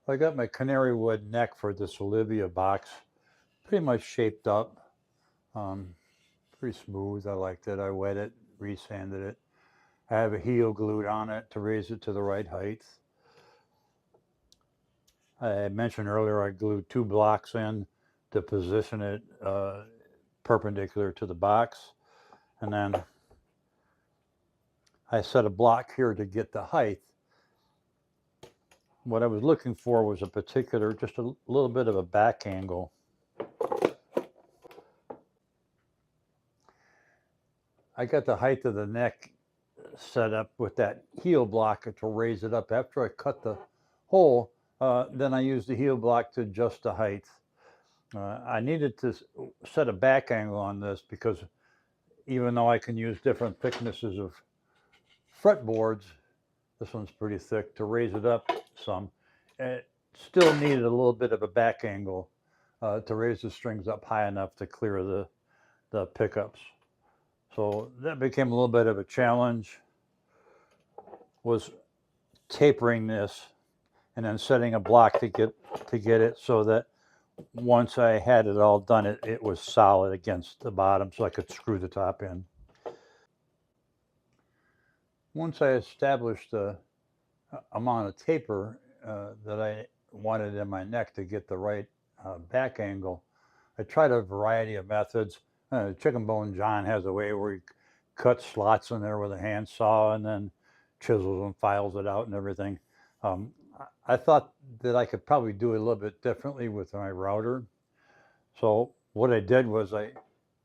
I got my canary wood neck for this Olivia box pretty much shaped up. Pretty smooth. I liked it. I wet it, resanded it. I have a heel glued on it to raise it to the right height. I mentioned earlier I glued 2 blocks in to position it perpendicular to the box. And then I set a block here to get the height. What I was looking for was just a little bit of a back angle. I got the height of the neck set up with that heel block to raise it up. After I cut the hole, then I used the heel block to adjust the height. I needed to set a back angle on this because even though I can use different thicknesses of fretboards, this one's pretty thick, to raise it up some, it still needed a little bit of a back angle to raise the strings up high enough to clear the pickups. So that became a little bit of a challenge, was tapering this and then setting a block to get it so that once I had it all done, it was solid against the bottom so I could screw the top in. Once I established the amount of taper that I wanted in my neck to get the right back angle, I tried a variety of methods. Chicken Bone John has a way where he cuts slots in there with a handsaw and then chisels and files it out and everything. I thought that I could probably do it a little bit differently with my router. So what I did was I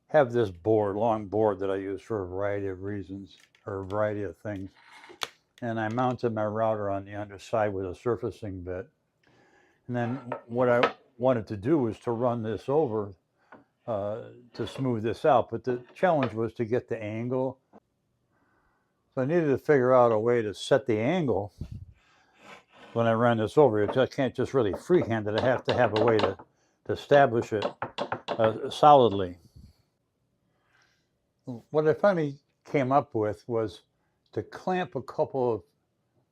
have this long board that I use for a variety of reasons, or a variety of things. And I mounted my router on the underside with a surfacing bit. And then what I wanted to do was to run this over to smooth this out. But the challenge was to get the angle. So I needed to figure out a way to set the angle when I ran this over. I can't just really freehand it. I have to have a way to establish it solidly. What I finally came up with was to clamp a couple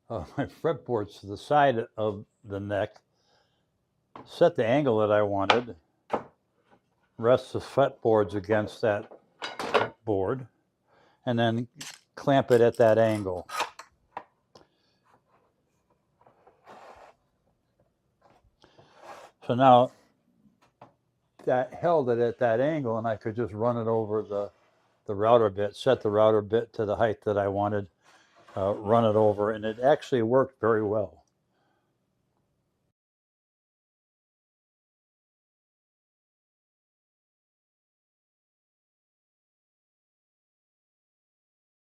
of my fretboards to the side of the neck, set the angle that I wanted, rest the fretboards against that board, and then clamp it at that angle. So now that held it at that angle, and I could just run it over the router bit, set the router bit to the height that I wanted, run it over, and it actually worked very well.